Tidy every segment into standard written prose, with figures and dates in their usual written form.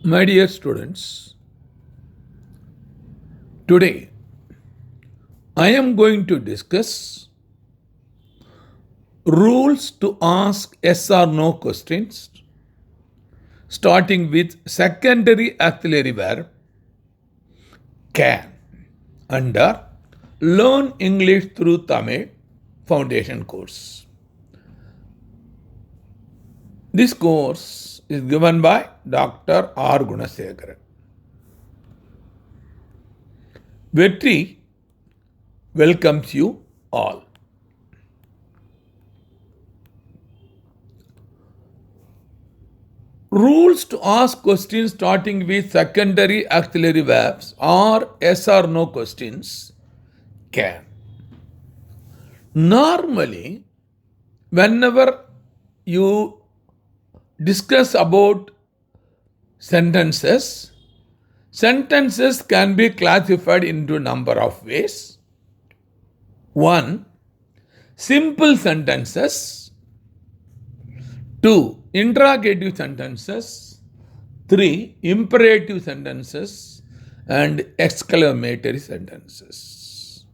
My dear students, today I am going to discuss rules to ask yes or no questions, starting with secondary auxiliary verb can under Learn English through Tamil Foundation course. This course is given by Dr.R.G. Vetri welcomes you all. Rules to ask questions starting with secondary auxiliary verbs or yes or no questions can. Normally, whenever you discuss about sentences, sentences can be classified into a number of ways. 1. Simple sentences. 2. Interrogative sentences. 3. Imperative sentences. And exclamatory sentences.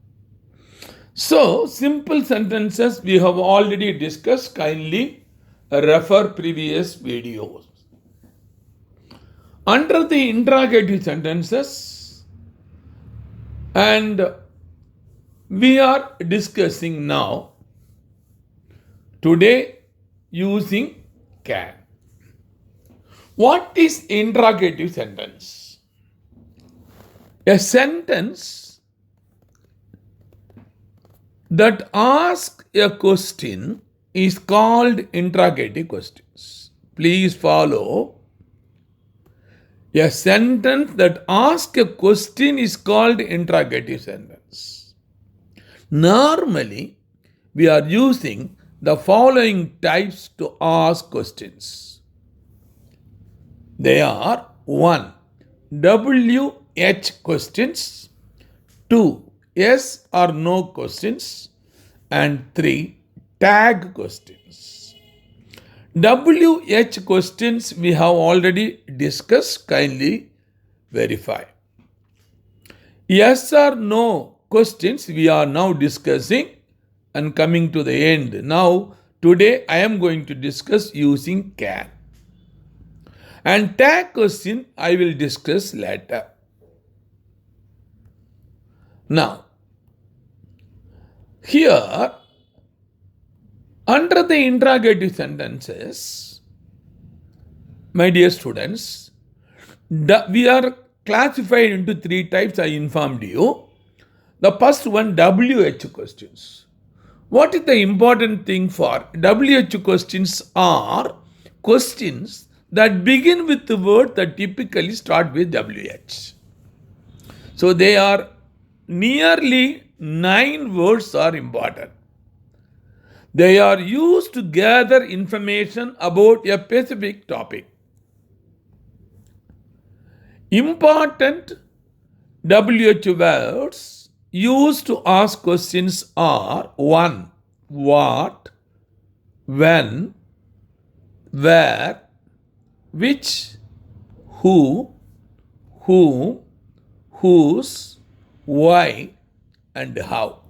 So, simple sentences we have already discussed. Kindly refer previous videos. Under the interrogative sentences, and we are discussing now today using can. What is interrogative sentence? A sentence that asks a question is called interrogative questions. Please follow. A sentence that asks a question is called interrogative sentence. Normally, we are using the following types to ask questions. They are 1. WH questions, 2. Yes or no questions, and 3. Tag questions. WH questions we have already discussed, kindly verify. Yes or no questions we are now discussing and coming to the end. Now, today I am going to discuss using can. And tag question I will discuss later. Now, here, under the interrogative sentences, my dear students, we are classified into 3 types. I informed you. The first one, WH questions. What is the important thing for WH questions? Are questions that begin with the word that typically start with WH. So they are nearly 9 words are important. They are used to gather information about a specific topic. Important WH words used to ask questions are 1. What, when, where, which, who, whom, whose, why, and how.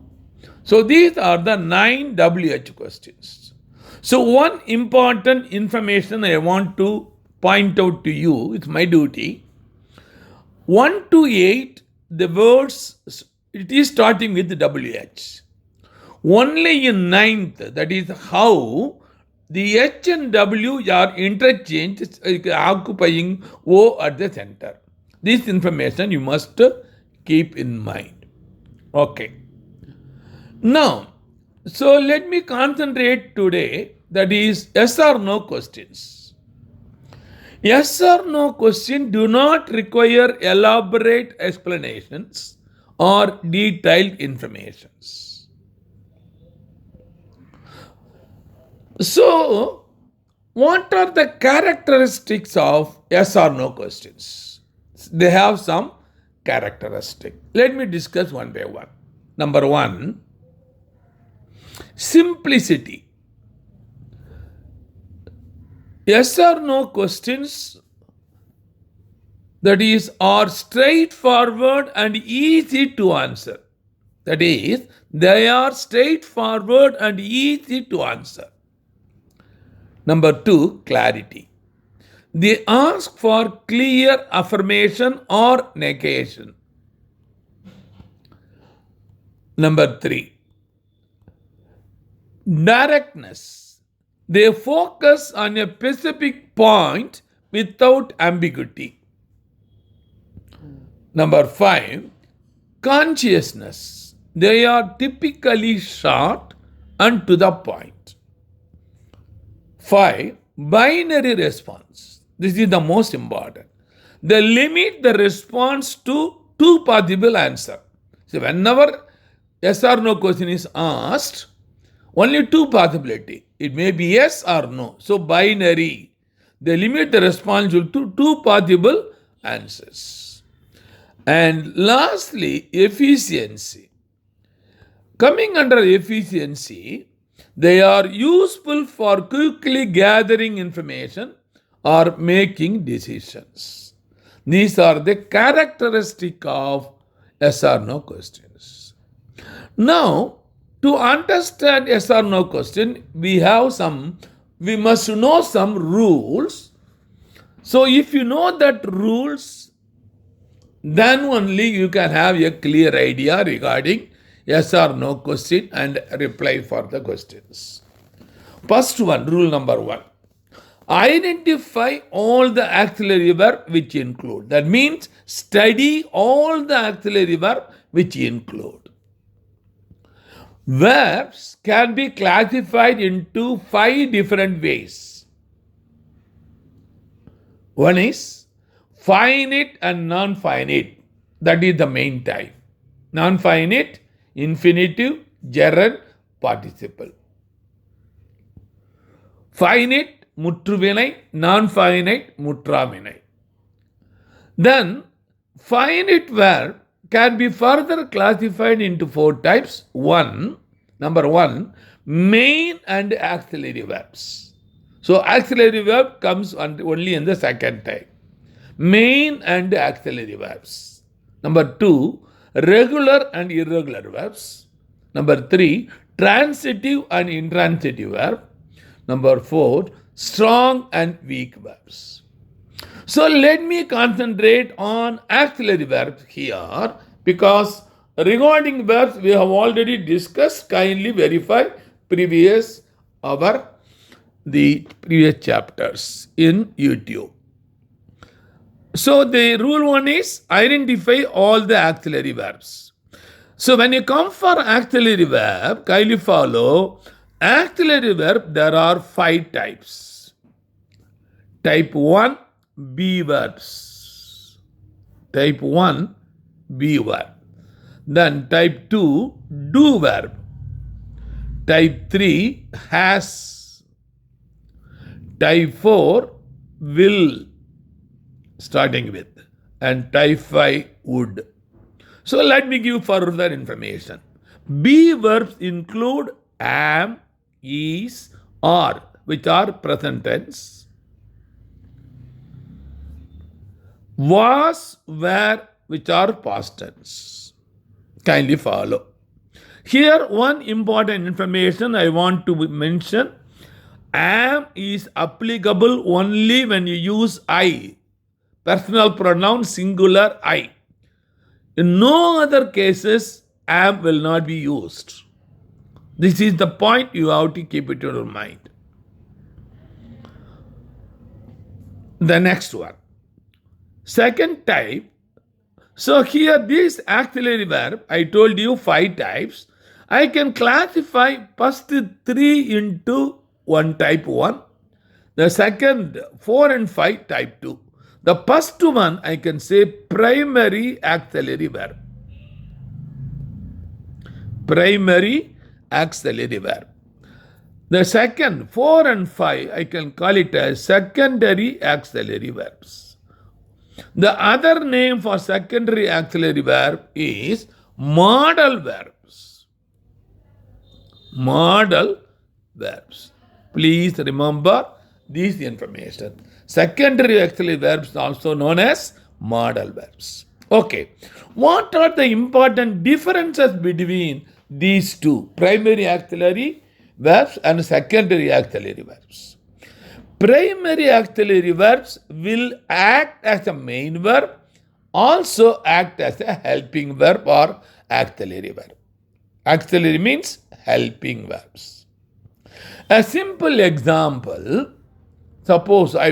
So these are the 9 WH questions. So one important information I want to point out to you, it's my duty. 1 to 8, the words, it is starting with WH. Only in 9th, that is how, the H and W are interchanged, occupying O at the center. This information you must keep in mind. Okay. Now, so let me concentrate today, that is yes or no questions. Yes or no question do not require elaborate explanations or detailed informations. So, what are the characteristics of yes or no questions? They have some characteristics. Let me discuss one by one. Number 1, simplicity. Yes or no questions that is, are straightforward and easy to answer. That is, they are straightforward and easy to answer. Number 2, clarity. They ask for clear affirmation or negation. Number 3, directness. They focus on a specific point without ambiguity. Number 5, consciousness. They are typically short and to the point. 5, binary response. This is the most important. They limit the response to two possible answers. So whenever yes or no question is asked, only two possibility. It may be yes or no. So binary. They limit the response to two possible answers. And lastly, efficiency. Coming under efficiency, they are useful for quickly gathering information or making decisions. These are the characteristics of yes or no questions. Now, to understand yes or no question, we must know some rules. So if you know that rules, then only you can have a clear idea regarding yes or no question and reply for the questions. First one, rule number 1. Identify all the auxiliary verb which include. That means study all the auxiliary verb which include. Verbs can be classified into 5 different ways. One is finite and non-finite. That is the main type. Non-finite, infinitive, gerund, participle. Finite, முற்றுவினை, non-finite, முற்றாவினை. Then, finite verb can be further classified into 4 types. Number 1, main and auxiliary verbs. So, auxiliary verb comes only in the second type. Main and auxiliary verbs. Number 2, regular and irregular verbs. Number 3, transitive and intransitive verb. Number 4, strong and weak verbs. So let me concentrate on auxiliary verbs here, because regarding verbs we have already discussed. Kindly verify the previous chapters in YouTube. So the rule 1 is identify all the auxiliary verbs. So when you come for auxiliary verb, kindly follow. Auxiliary verb, there are 5 types. Type 1, be verbs. Type 1, be verb. Then type 2, do verb. Type 3, has. Type 4, will, starting with. And type 5, would. So let me give further information. Be verbs include am, is, are, which are present tense. Was, were, which are past tense. Kindly follow. Here, one important information I want to mention. Am is applicable only when you use I. Personal pronoun singular I. In no other cases, am will not be used. This is the point you have to keep it in your mind. The next one. Second type. So here this auxiliary verb, I told you 5 types. I can classify first 3 into one type 1. The second 4 and 5 type 2. The first one I can say primary auxiliary verb. Primary auxiliary verb. The second 4 and 5 I can call it as secondary auxiliary verbs. The other name for secondary auxiliary verb is modal verbs. Modal verbs. Please remember this information. Secondary auxiliary verbs also known as modal verbs. Okay, what are the important differences between these two, primary auxiliary verbs and secondary auxiliary verbs? Primary auxiliary verbs will act as a main verb, also act as a helping verb or auxiliary verb. Auxiliary means helping verbs. A simple example, suppose I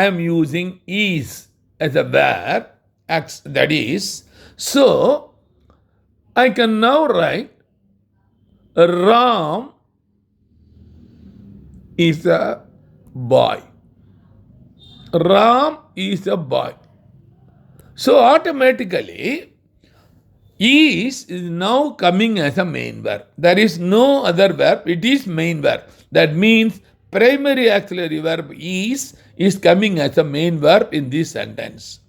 am using is as a verb, that is, so I can now write Ram is a boy. Ram is a boy. So automatically, is now coming as a main verb. There is no other verb, it is main verb. That means primary auxiliary verb is coming as a main verb in this sentence.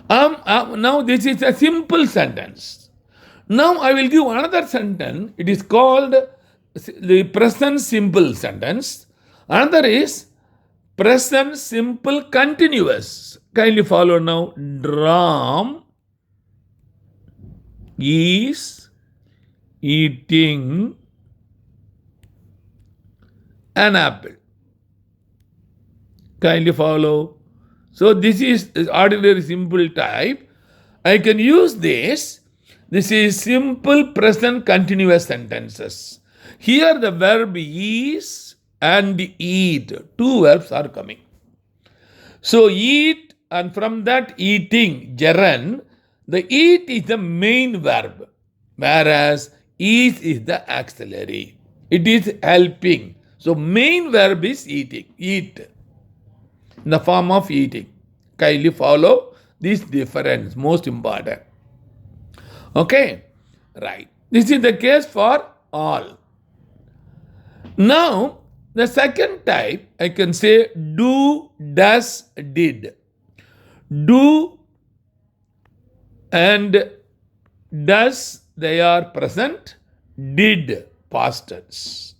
Now this is a simple sentence. Now I will give another sentence. It is called the present simple sentence. Another is present simple continuous. Kindly follow now. Ram is eating an apple. Kindly follow. So this is ordinary simple type. I can use this. This is simple present continuous sentences. Here the verb is and eat. Two verbs are coming. So eat, and from that eating, gerund, the eat is the main verb, whereas is the auxiliary. It is helping. So main verb is eating, eat, in the form of eating. Kindly follow this difference, most important. Okay, right. This is the case for all. Now, the second type, I can say do, does, did. Do and does, they are present. Did, past tense.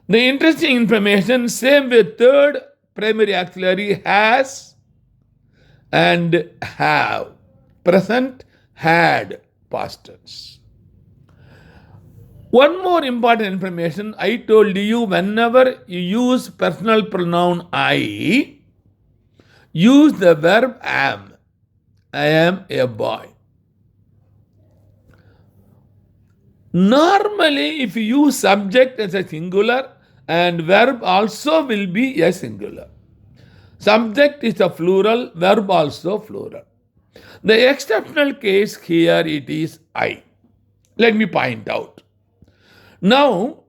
The interesting information, same with third primary auxiliary, has and have. Present, had, past tense. One more important information, I told you, whenever you use personal pronoun I, use the verb am. I am a boy. Normally, if you use subject as a singular, and verb also will be a singular. Subject is a plural, verb also plural. The exceptional case here, it is I. Let me point out. Now,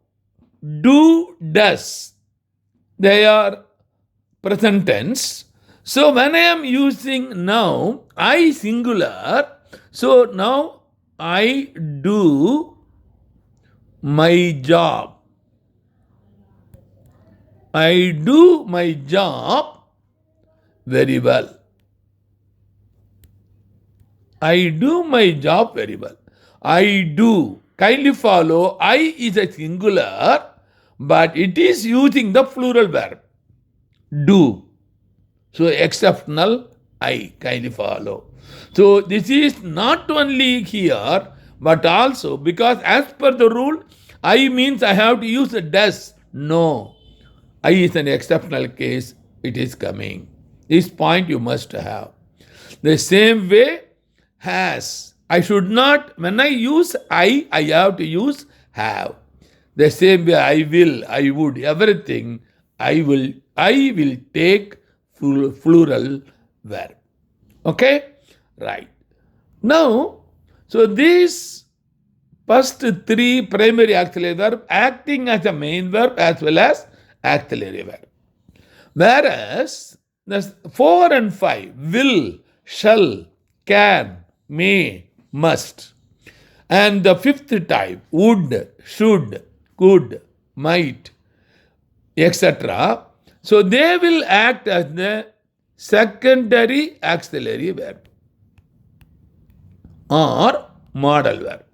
do, does, they are present tense. So when I am using now, I singular, so now I do my job. I do my job very well. I do my job very well. I do. Kindly follow, I is a singular, but it is using the plural verb. Do. So exceptional I, kindly follow. So this is not only here, but also because as per the rule, I means I have to use a does. No. I is an exceptional case, it is coming. This point you must have. The same way, has. I should not, when I use I have to use have. The same way I will, I would, everything, I will take plural verb. Okay? Right. Now, so these first three primary auxiliary verb acting as a main verb as well as auxiliary verb. Whereas the 4 and 5, will, shall, can, may, must. And the fifth type, would, should, could, might, etc. So they will act as the secondary auxiliary verb or modal verb.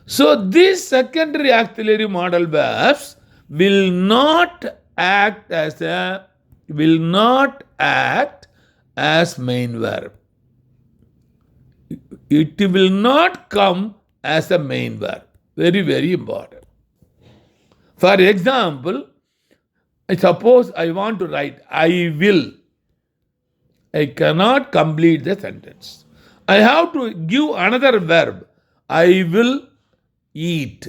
So these secondary auxiliary modal verbs will not act as main verb. It will not come as a main verb. Very, very important. For example, suppose I want to write I will. I cannot complete the sentence. I have to give another verb. I will eat.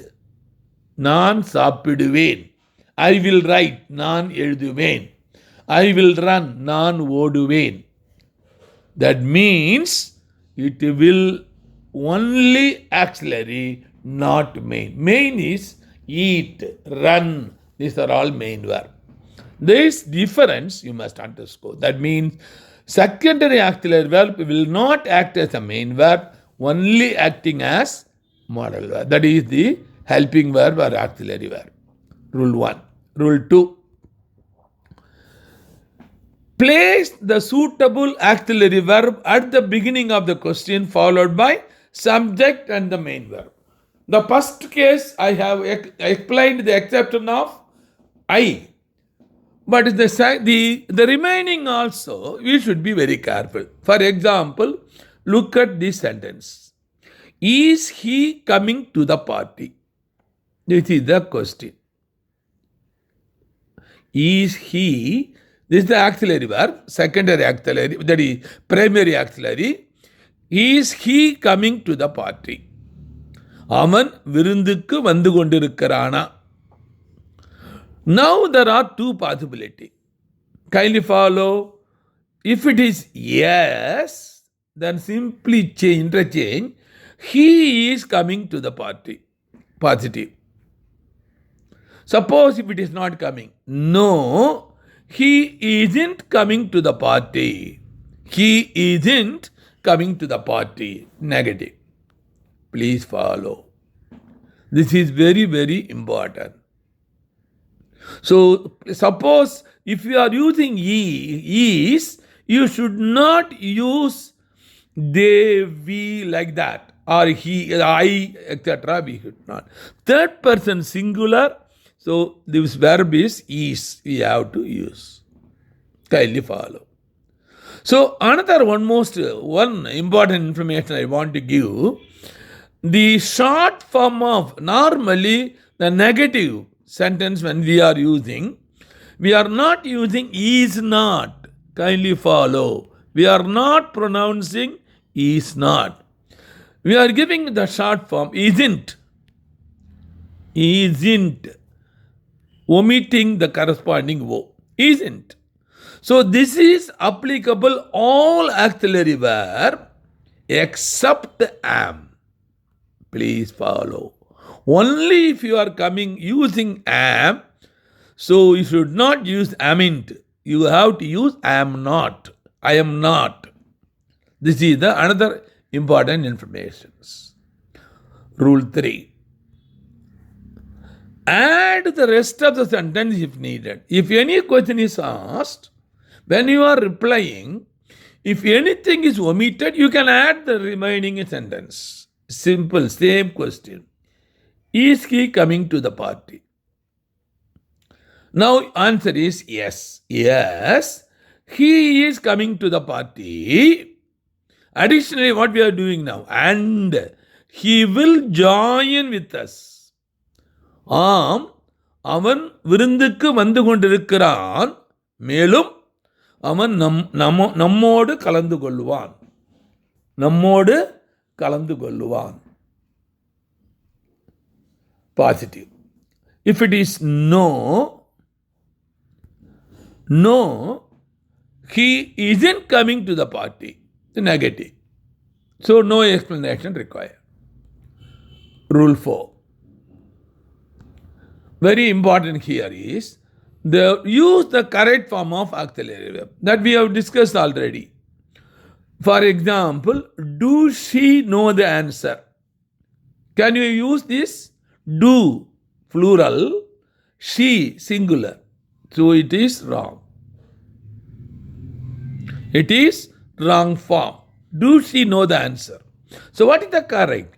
நான் சாப்பிடுவேன். I will write. நான் எழுதுவேன். I will run. நான் ஓடுவேன். That means it will only auxiliary, not main. Main is eat, run. These are all main verb. This difference you must underscore. That means secondary auxiliary verb will not act as a main verb, only acting as modal verb. That is the helping verb or auxiliary verb. Rule 1. Rule 2. Place the suitable auxiliary verb at the beginning of the question followed by subject and the main verb. The first case I have explained the exception of I. But the remaining also, we should be very careful. For example, look at this sentence. Is he coming to the party? This is the question. Is he, this is the auxiliary verb, secondary auxiliary, that is primary auxiliary. Is he coming to the party? அவன் விருந்துக்கு வந்து கொண்டிருக்கிறானா? Now there are two possibilities. Kindly follow. If it is yes, then simply interchange. He is coming to the party. Positive. Suppose if it is not coming. No, he isn't coming to the party. He isn't coming to the party. Negative. Please follow. This is very, very important. So, suppose if you are using is, you should not use they, we like that, or he, I, etc. We should not. Third person singular, so this verb is, we have to use. Kindly follow. So, another one important information I want to give. The short form of normally the negative sentence when we are not using is not. Kindly follow. We are not pronouncing is not. We are giving the short form isn't. Omitting the corresponding O. Isn't. So this is applicable all auxiliary verb except am. Please follow. Only if you are using am, so you should not use amn't. You have to use am not. I am not. This is the another important information. Rule 3. Add the rest of the sentence if needed. If any question is asked, when you are replying, if anything is omitted, you can add the remaining sentence. Simple, same question. Is he coming to the party? Now answer is yes. Yes, he is coming to the party. Additionally, what we are doing now, and he will join with us. ஆம், அவன் விருந்துக்கு வந்து கொண்டிருக்கிறான். மேலும் அவன் நம்மோடு கலந்து கொள்வான். நம்மோடு கலந்து கொள்வான். Positive. If it is no, he isn't coming to the party. Negative. So no explanation required. Rule 4. Very important here is use the correct form of auxiliary verb that we have discussed already. For example, do she know the answer? Can you use this? Do, plural, she, singular. So it is wrong. It is wrong form. Do she know the answer? So what is the correct?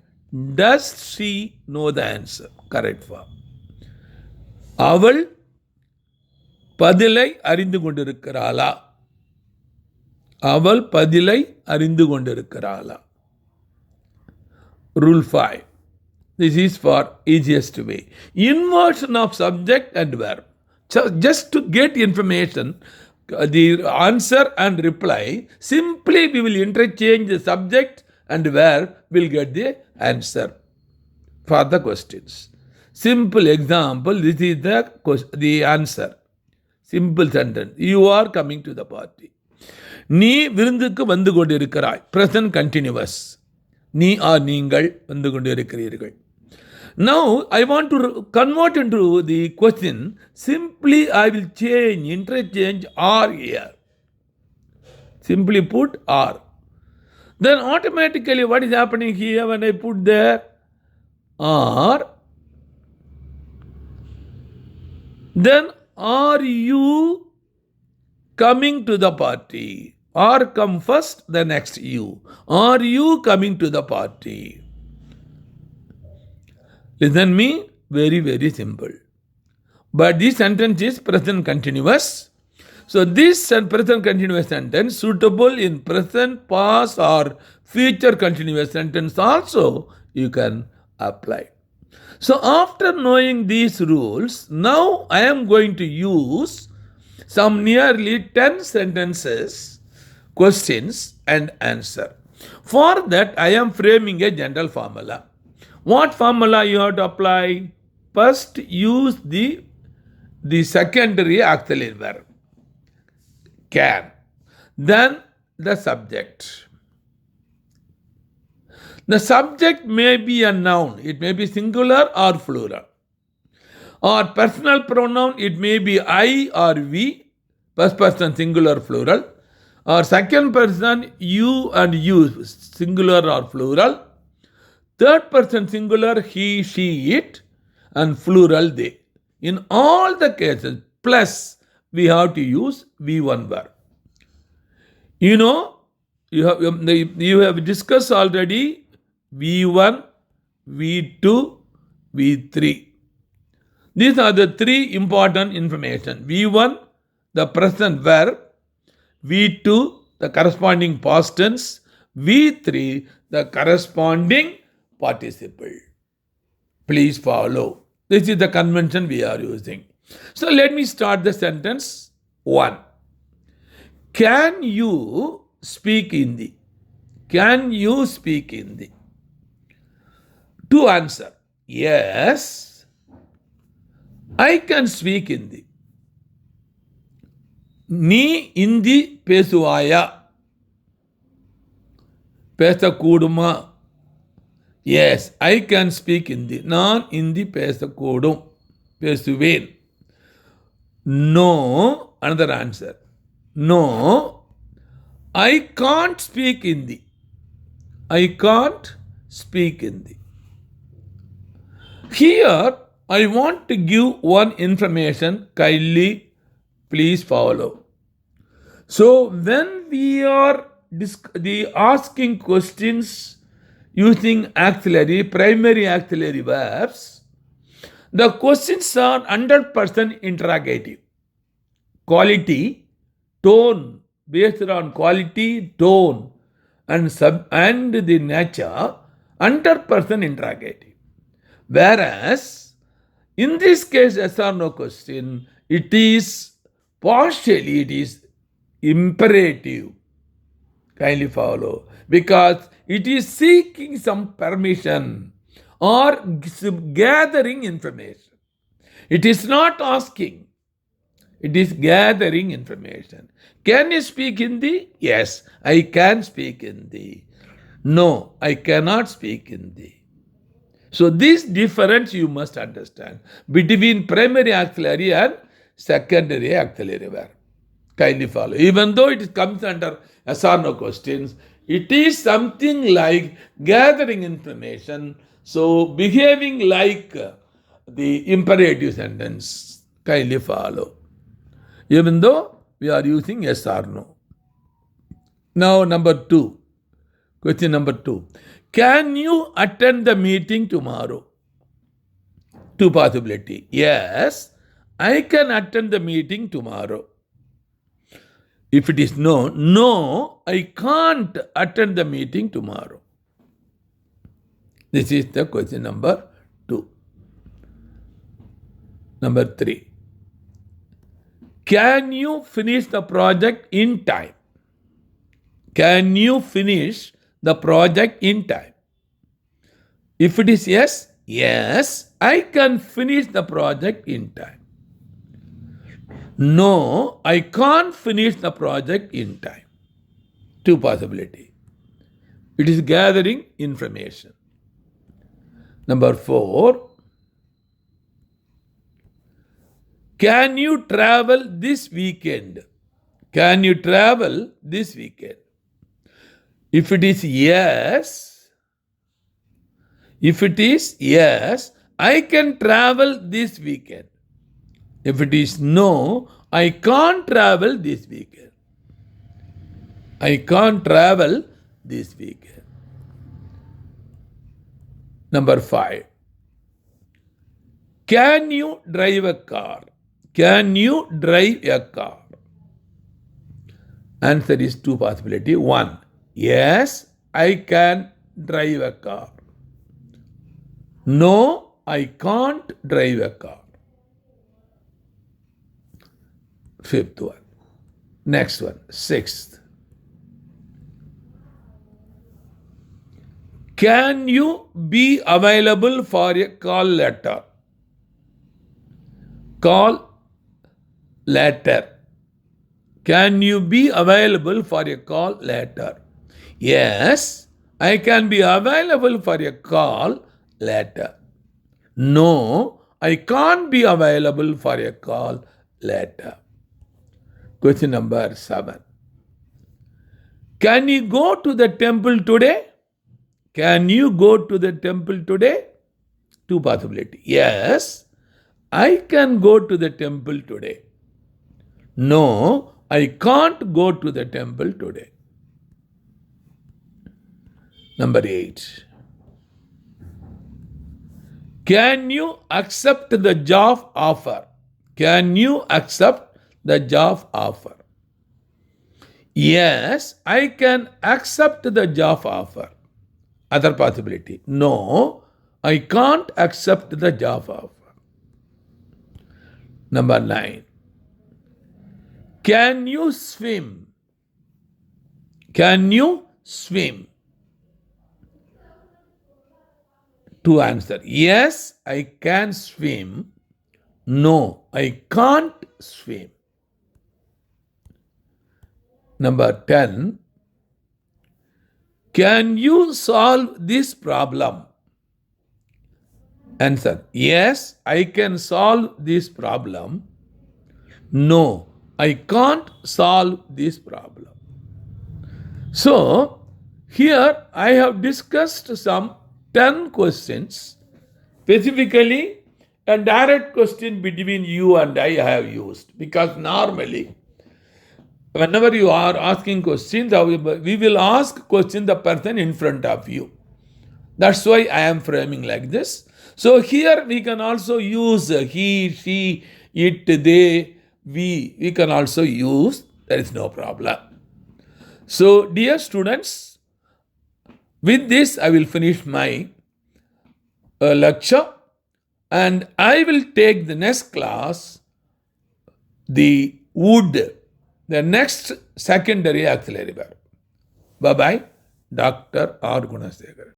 Does she know the answer? Correct form. அவள் பதிலை அறிந்து கொண்டிருக்கிறாளா? அவள் பதிலை அறிந்து கொண்டிருக்கிறாளா? Rule 5. This is for easiest way. Inversion of subject and verb. So just to get information, the answer and reply, simply we will interchange the subject and verb, will get the answer for the questions. Simple example, this is the answer. Simple sentence. You are coming to the party. நீ விருந்துக்கு வந்து கொண்டிருக்கிறாய். Present continuous. நீ நீங்கள் வந்து கொண்டிருக்கிறீர்கள். Now I want to convert into the question. Simply I will interchange are here. Simply put are. Then automatically what is happening here when I put there are? Then are you coming to the party? Or come first, the next you. Are you coming to the party? Listen me, very, very simple. But this sentence is present continuous. So this present continuous sentence suitable in present, past or future continuous sentence also you can apply. So after knowing these rules, now I am going to use some nearly 10 sentences, questions and answer. For that I am framing a general formula. What formula you have to apply? First use the secondary auxiliary verb, can. Then the subject. The subject may be a noun. It may be singular or plural. Or personal pronoun, it may be I or we, first person singular plural, or second person you and you, singular or plural, third person singular he, she, it, and plural they. In all the cases, plus we have to use V1 verb. You know, you have discussed already V1, V2, V3. These are the three important information. V1, the present verb. V2, the corresponding past tense. V3, the corresponding participle. Please follow. This is the convention we are using. So let me start the sentence 1. Can you speak Hindi? Can you speak Hindi? To answer, yes, I can speak Hindi. நீ Hindi பேசுவாயா? பேசக்கூடுமா? Yes, I can speak Hindi. நான் இந்தி பேசக்கூடும், பேசுவேன். No, another answer. No, I can't speak Hindi. I can't speak Hindi. Here, I want to give one information, kindly please follow. So when we are asking questions using auxiliary, primary auxiliary verbs, the questions are 100% interrogative. Quality, tone, based on quality, tone, and the nature, 100% interrogative. Whereas, in this case, yes or no question, it is partially, it is imperative. Kindly follow. Because it is seeking some permission or gathering information. It is not asking. It is gathering information. Can you speak Hindi? Yes, I can speak Hindi. No, I cannot speak Hindi. So this difference you must understand between primary auxiliary and secondary auxiliary verb. Kindly follow. Even though it comes under yes or no questions, it is something like gathering information, so behaving like the imperative sentence. Kindly follow. Even though we are using yes or no. Now number 2. Question number 2. Can you attend the meeting tomorrow? Two possibility. Yes, I can attend the meeting tomorrow. If it is no, no, I can't attend the meeting tomorrow. This is the question number 2. Number 3. Can you finish the project in time? Can you finish the project in time? If it is yes, yes, I can finish the project in time. No, I can't finish the project in time. 2 possibilities. It is gathering information. Number 4. Can you travel this weekend? Can you travel this weekend? If it is yes, I can travel this weekend. If it is no, I can't travel this weekend. I can't travel this weekend. Number 5. Can you drive a car? Can you drive a car? Answer is 2 possibilities. 1. Yes, I can drive a car. No, I can't drive a car. 5th one. Next one. 6th. Can you be available for a call letter? Call letter. Can you be available for a call later? Yes, I can be available for a call later. No, I can't be available for a call later. Question number 7. Can you go to the temple today? Can you go to the temple today? 2 possibilities. Yes, I can go to the temple today. No, I can't go to the temple today. Number 8. Can you accept the job offer? Can you accept the job offer? Yes, I can accept the job offer. Other possibility. No, I can't accept the job offer. Number 9. Can you swim? Can you swim? 2 answer. Yes, I can swim. No, I can't swim. Number 10. Can you solve this problem? Answer. Yes, I can solve this problem. No, I can't solve this problem. So, here I have discussed some 10 questions. Specifically, a direct question between you and I have used, because normally, whenever you are asking questions, we will ask question the person in front of you. That's why I am framing like this. So here we can also use he, she, it, they, we. We can also use. There is no problem. So dear students, with this I will finish my lecture, and I will take the next class, the would, the next secondary auxiliary verb. Bye-bye, Dr.R.G.